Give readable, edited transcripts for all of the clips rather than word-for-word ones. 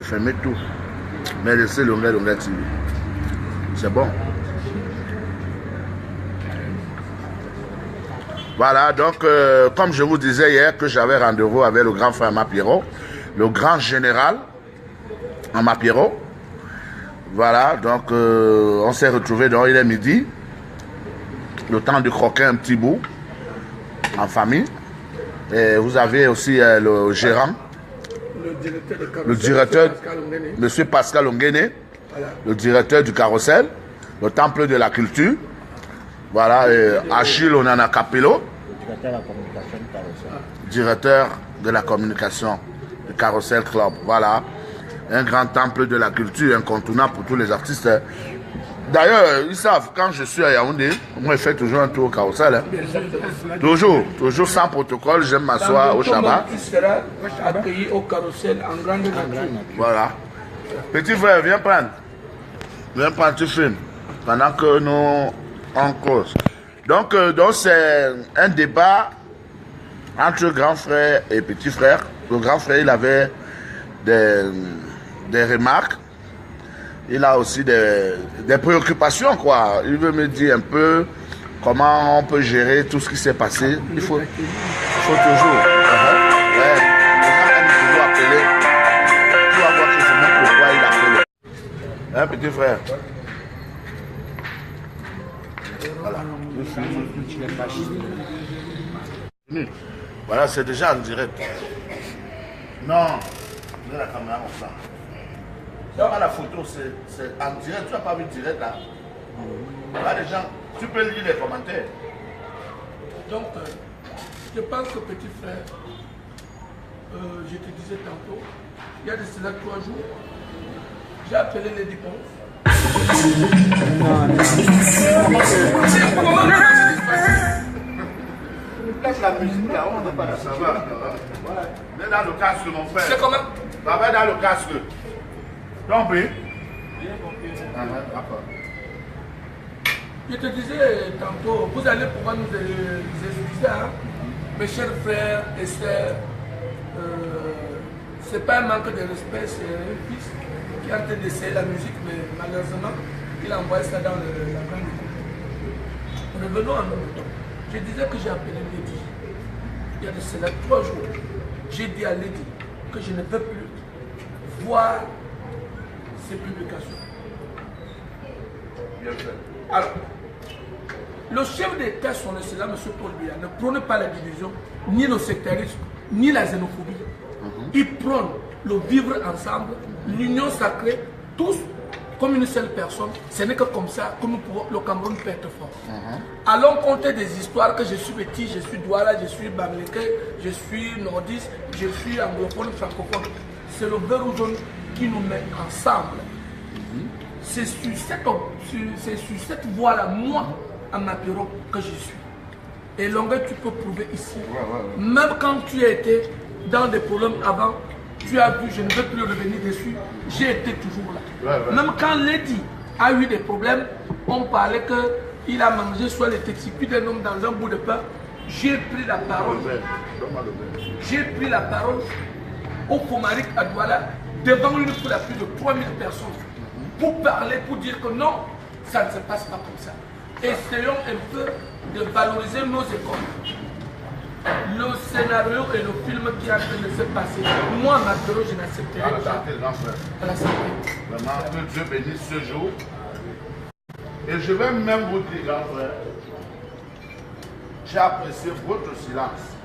Fermez tout. Mais laissez Longuet TV. C'est bon. Voilà, donc, comme je vous disais hier que j'avais rendez-vous avec le grand frère Mapiero, le grand général en Mapiero. Voilà, donc, on s'est retrouvés, donc il est midi. Le temps de croquer un petit bout en famille. Et vous avez aussi le gérant, le directeur, M. Pascal Onguene, voilà. Le directeur du carrousel, le temple de la culture. Voilà, Achille Onana Capello, directeur de la communication du Carrousel Club. Voilà, un grand temple de la culture incontournable pour tous les artistes. D'ailleurs, ils savent, quand je suis à Yaoundé, moi je fais toujours un tour au carrousel. Hein. Toujours sans protocole, j'aime m'asseoir au Shabbat. Tu seras accueilli au carrousel en grande nature. Voilà. Petit frère, viens prendre. Viens prendre, tu filmes. Pendant que nous, on cause. Donc c'est un débat entre grand frère et petit frère. Le grand frère, il avait des remarques. Il a aussi des préoccupations, quoi. Il veut me dire un peu comment on peut gérer tout ce qui s'est passé. Il faut toujours. Ouais. Les gens aiment toujours appeler. Tu vas voir que c'est même pourquoi il appelle. Hein, petit frère? Voilà. Voilà, c'est déjà en direct. Non, de la caméra comme ça. Donc à la photo, c'est en direct. Tu n'as pas vu direct là. Là, les gens, tu peux lire les commentaires. Donc, je pense que petit frère, je te disais tantôt, il y a de cela 3 jours, j'ai appelé les dépenses. La musique là, on ne va pas la savoir. Mais dans le casque, mon frère. C'est comment? Va dans le casque. Donc, oui. Je te disais tantôt, vous allez pouvoir nous excuser, hein? Mes chers frères et sœurs, c'est pas un manque de respect, c'est un fils qui est en train d'essayer la musique, mais malheureusement, il a envoyé ça dans la grande école. Revenons à nos moutons. Je disais que j'ai appelé Lady. Il y a de cela 3 jours. J'ai dit à Lady que je ne veux plus voir ces publications. Bien fait. Alors, le chef d'État, son excellence, M. Paul Biya, ne prône pas la division, ni le sectarisme, ni la xénophobie. Il prône le vivre ensemble, l'union sacrée, tous comme une seule personne. Ce n'est que comme ça que nous pouvons, le Cameroun peut être fort. Allons compter des histoires que je suis petit, je suis Douala, je suis Bamileke, je suis nordiste, je suis anglophone, francophone. C'est le vert ou jaune qui nous met ensemble. C'est sur cette voie-là, moi, à Mapiero, que je suis. Et Longuet, tu peux prouver ici. Même quand tu as été dans des problèmes avant, tu as vu, je ne veux plus revenir dessus, j'ai été toujours là. Même quand Lady a eu des problèmes, on parlait qu'il a mangé soit les textiles d'un homme dans un bout de pain. J'ai pris la parole. J'ai pris la parole au Pomaric à Douala, devant une foule à plus de 3000 personnes, pour parler, pour dire que non, ça ne se passe pas comme ça. Essayons un peu de valoriser nos écoles. Le scénario et le film qui est en train de se passer, moi, Mapiero, je n'accepterai pas. À la santé. Vraiment, que Dieu bénisse ce jour. Et je vais même vous dire, grand frère, j'ai apprécié votre silence.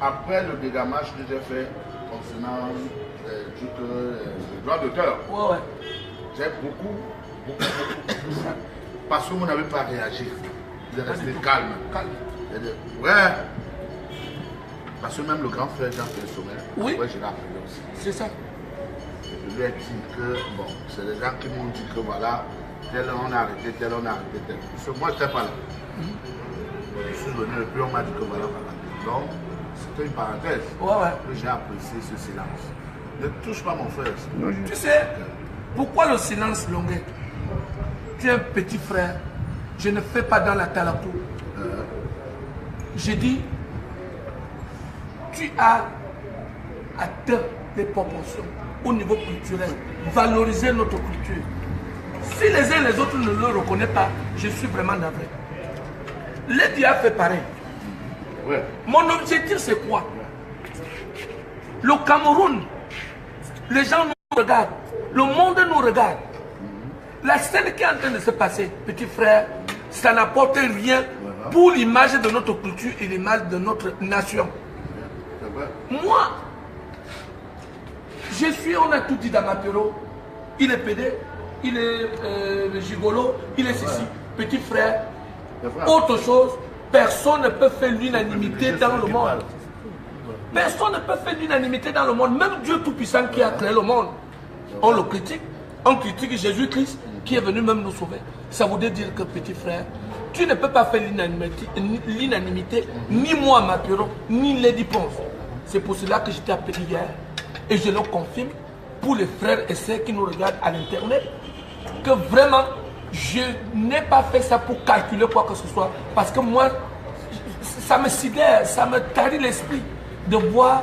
Après le dégamage que j'ai fait concernant le droit d'auteur, j'ai beaucoup parce que vous n'avez pas réagi. Vous êtes resté calme. Ouais. Parce que même le grand frère Jean-Pierre Sommet, oui, je l'ai appelé aussi. C'est ça. Je lui ai dit que, bon, c'est les gens qui m'ont dit que voilà, tel on a arrêté, tel on a arrêté, tel. Parce que moi, je n'étais pas là. Je suis venu et puis on m'a dit que voilà. Donc, c'était une parenthèse. Que j'ai apprécié ce silence. Ne touche pas mon frère. Tu sais, pourquoi le silence, Longuet? Tu es un petit frère. Je ne fais pas dans la talakou. J'ai dit, tu as à te des proportions au niveau culturel, valoriser notre culture. Si les uns et les autres ne le reconnaissent pas, je suis vraiment navré. L'aide a fait pareil. Ouais. Mon objectif, c'est quoi? Le Cameroun, les gens nous regardent, le monde nous regarde. La scène qui est en train de se passer, petit frère, ça n'apporte rien pour l'image de notre culture et l'image de notre nation. Moi, je suis, on a tout dit dans ma bureau, il est pédé, il est gigolo, il est ceci, petit frère. Autre chose, personne ne peut faire l'unanimité dans le monde. Personne ne peut faire l'unanimité dans le monde. Même Dieu Tout-Puissant qui a créé le monde, on le critique. On critique Jésus-Christ qui est venu même nous sauver. Ça voudrait dire que, petit frère, tu ne peux pas faire l'unanimité, ni moi, ma bureau, ni Lady Ponce. C'est pour cela que je t'ai appelé hier. Et je le confirme pour les frères et sœurs qui nous regardent à l'internet, que vraiment, je n'ai pas fait ça pour calculer quoi que ce soit. Parce que moi, ça me sidère, ça me tarit l'esprit de voir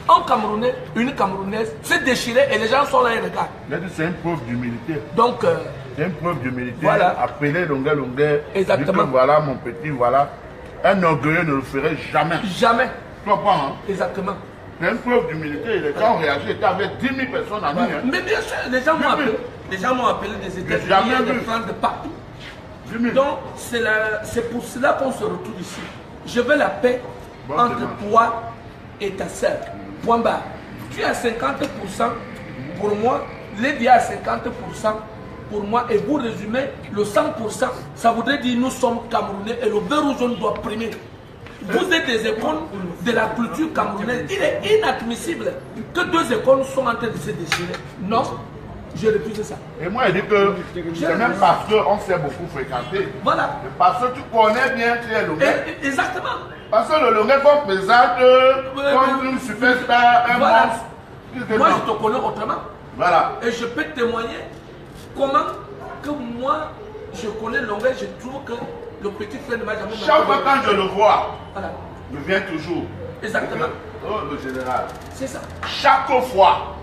un Camerounais, une Camerounaise se déchirer et les gens sont là et regardent. C'est une preuve d'humilité. Donc, c'est une preuve d'humilité. Voilà. Appeler longueur. Exactement. Que voilà mon petit, voilà. Un orgueilleux ne le ferait jamais. Jamais. Tu comprends, hein? Exactement. C'est une preuve d'humilité. Les gens ont réagi. C'était avec 10 000 personnes en ligne. Mais bien sûr, les gens m'ont appelé. Les gens m'ont appelé des États-Unis, de France, de partout. Donc, c'est pour cela qu'on se retrouve ici. Je veux la paix entre toi et ta sœur. Point barre. Tu es à 50% pour moi, Lady à 50% pour moi, et vous résumez le 100%. Ça voudrait dire nous sommes Camerounais et le vert rouge jaune doit primer. Vous êtes des écoles de la culture camerounaise. Il est inadmissible que deux écoles sont en train de se déchirer. Non, je refuse ça. Et moi, je dis que c'est même parce qu'on s'est beaucoup fréquenté. Voilà. Parce que tu connais bien qui est Longuet. Exactement. Parce que le Longuet qu'on présente comme une superstar, un monstre. Moi, je te connais autrement. Voilà. Et je peux témoigner comment que moi, je connais Longuet. Je trouve que le petit frère ne m'a jamais... Chaque fois quand je le vois, voilà. je viens toujours. Exactement. Oh, le général. C'est ça. Chaque fois.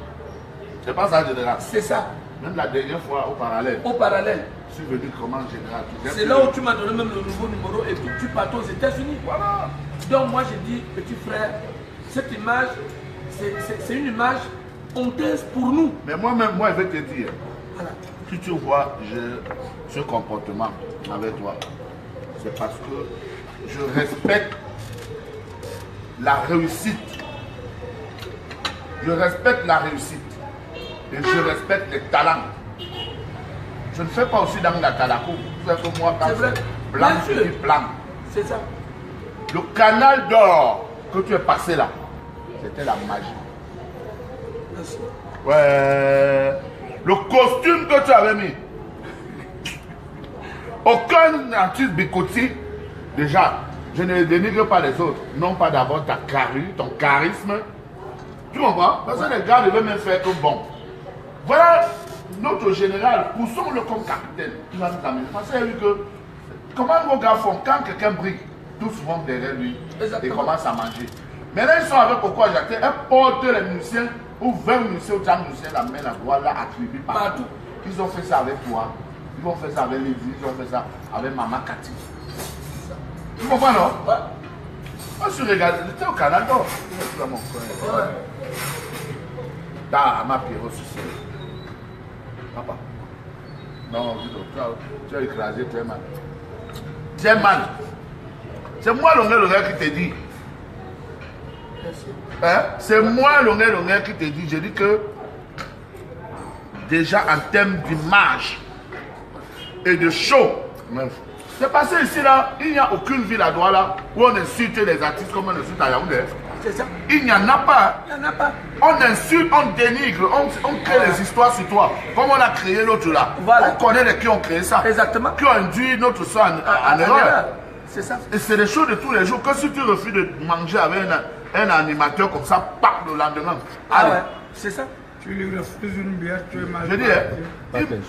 C'est pas ça, général. C'est ça. Même la dernière fois, au parallèle. Au parallèle. Je suis venu comment, général. C'est là où tu m'as donné même le nouveau numéro et puis tu partais aux États-Unis. Voilà. Donc moi, je dis, petit frère, cette image, c'est une image honteuse pour nous. Mais moi-même, moi, je vais te dire. Voilà. Si tu vois ce comportement avec toi, c'est parce que je respecte la réussite. Je respecte la réussite. Et je respecte les talents. Je ne fais pas aussi dans la talakou. C'est que moi, quand c'est blanc, je dis blanc. C'est ça. Le canal d'or que tu es passé là, c'était la magie. Merci. Ouais. Le costume que tu avais mis. Aucun artiste Bikoti, déjà, je ne dénigre pas les autres. Non pas d'abord ton charisme. Tu comprends? Parce que les gars devaient même faire que bon. Voilà notre général, poussons-le comme capitaine. Il va nous amener. Parce qu'il a vu que, comment vos gars font quand quelqu'un brille, tous vont derrière lui. Exactement. Et commencent à manger. Maintenant, ils sont avec pourquoi j'attends. Ils portent les musiciens, ou 20 musiciens, ou 30 musiciens, la main, la droite, là, attribuée partout. Ils ont fait ça avec toi. Ils vont faire ça avec Lady, ils ont fait ça avec Maman Cathy. Tu comprends, non? Ouais. Moi, je suis regardé, j'étais au Canada. Je suis mon frère. Ouais. Dans ma Pierrot, c'est ça. Papa. Non, tu as écrasé très mal. Très mal. C'est moi, Longuet, qui te dit. Hein? C'est moi, Longuet, qui te dit. Je dis que, déjà en termes d'image et de show, c'est passé ici là, il n'y a aucune ville à Douala où on insulte les artistes comme on insulte à Yaoundé. C'est ça. Il n'y en a pas. Il n'y en a pas. On insulte, on dénigre, on crée des histoires sur toi. Comme on a créé l'autre là. Voilà. On connaît qui ont créé ça. Exactement. Qui ont induit notre sang en erreur. C'est ça. Et c'est des choses de tous les jours. Que si tu refuses de manger avec un animateur comme ça, pack le lendemain. Ah ouais, c'est ça. Tu lui refuses une bière, tu es mal. Je dis,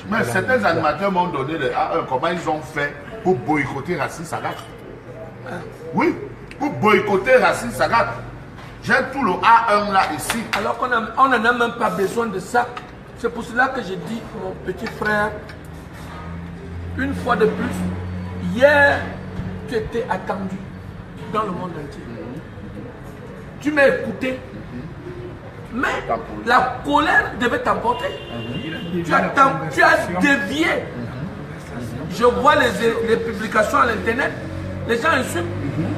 mais certains animateurs m'ont donné comment ils ont fait pour boycotter Racine Sagat. Oui, pour boycotter Racine Sagat. J'ai tout le A1 là ici. Alors qu'on n'en a même pas besoin de ça. C'est pour cela que j'ai dit, mon petit frère, une fois de plus, hier, tu étais attendu dans le monde entier. Tu m'as écouté, mais la colère devait t'emporter. Tu as dévié. Je vois les publications à l'internet, les gens insultent.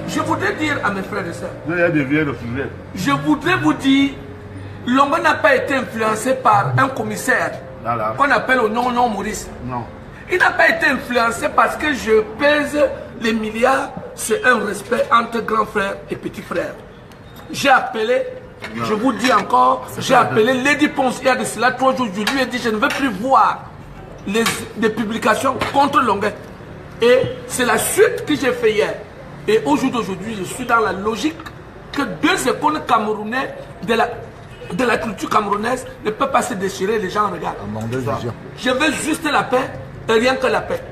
Je voudrais dire à mes frères et sœurs, je voudrais vous dire, Longo n'a pas été influencé par un commissaire qu'on appelle au nom Maurice. Non. Il n'a pas été influencé parce que je pèse les milliards. C'est un respect entre grands frères et petits frères. J'ai appelé, je vous dis encore, j'ai appelé Lady Ponce il y a de cela 3 jours. Je lui ai dit, je ne veux plus voir des publications contre Longuet. Et c'est la suite que j'ai fait hier. Et au jour d'aujourd'hui, je suis dans la logique que 2 écoles camerounais de la culture camerounaise ne peuvent pas se déchirer, les gens regardent. Je veux juste la paix et rien que la paix.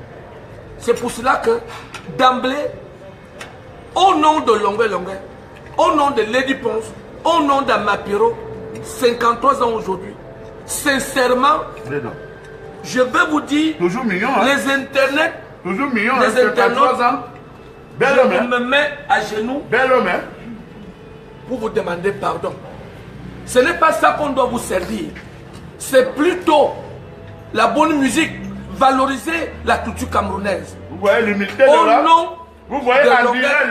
C'est pour cela que d'emblée, au nom de Longuet, au nom de Lady Ponce, au nom d'Amapiro, 53 ans aujourd'hui, sincèrement, je veux vous dire, toujours mignon, hein? les internets, toujours mignon, les internautes, je me mets à genoux pour vous demander pardon. Ce n'est pas ça qu'on doit vous servir. C'est plutôt la bonne musique, valoriser la culture camerounaise. Vous voyez l'humilité de l'homme. Vous voyez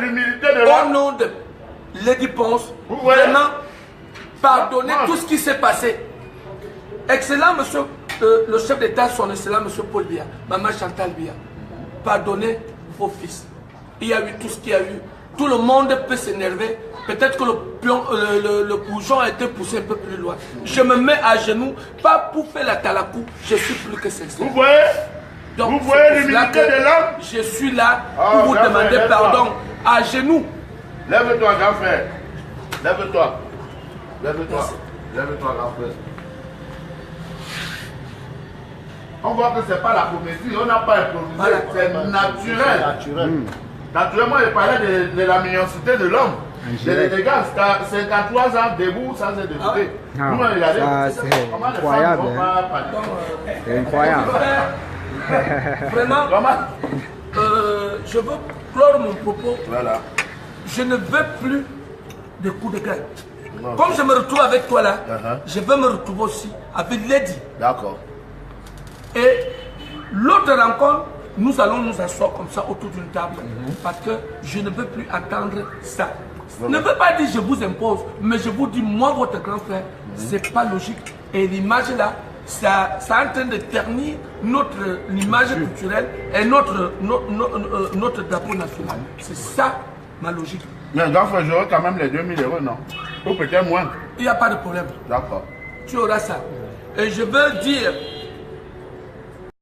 l'humilité de l'homme. Au nom de Lady Ponce, vraiment, pardonnez tout ce qui s'est passé. Excellent, monsieur, le chef d'État, son excellent, monsieur Paul Biya, maman Chantal Biya, pardonnez vos fils. Il y a eu tout ce qu'il y a eu. Tout le monde peut s'énerver. Peut-être que le bougeon a été poussé un peu plus loin. Je me mets à genoux, pas pour faire la talakou, je suis plus que sincère. Vous voyez? Donc, vous voyez l'humilité de l'homme? Je suis là pour vous demander pardon à genoux. Lève-toi, grand frère. Lève-toi. Lève-toi. Lève-toi, grand frère. On voit que ce n'est pas la comédie, on n'a pas improvisé, c'est naturel. Naturellement, il parlait de la mignoncité de l'homme. Les gars, 53 ans debout, ça c'est débuté. Nous, regardez, c'est incroyable. C'est incroyable. Vraiment, je veux clore mon propos. Voilà. Je ne veux plus de coups de gueule. Comme je me retrouve avec toi là, je veux me retrouver aussi avec Lady. D'accord. Et l'autre rencontre, nous allons nous asseoir comme ça autour d'une table. Parce que je ne veux plus attendre ça. Ne veux pas dire je vous impose, mais je vous dis, moi, votre grand frère, c'est pas logique. Et l'image là, ça est en train de ternir notre image culturelle et notre drapeau national. C'est ça ma logique. Mais grand frère, j'aurai quand même les 2000 €, non? Ou peut-être moins. Il n'y a pas de problème. D'accord. Tu auras ça. Et je veux dire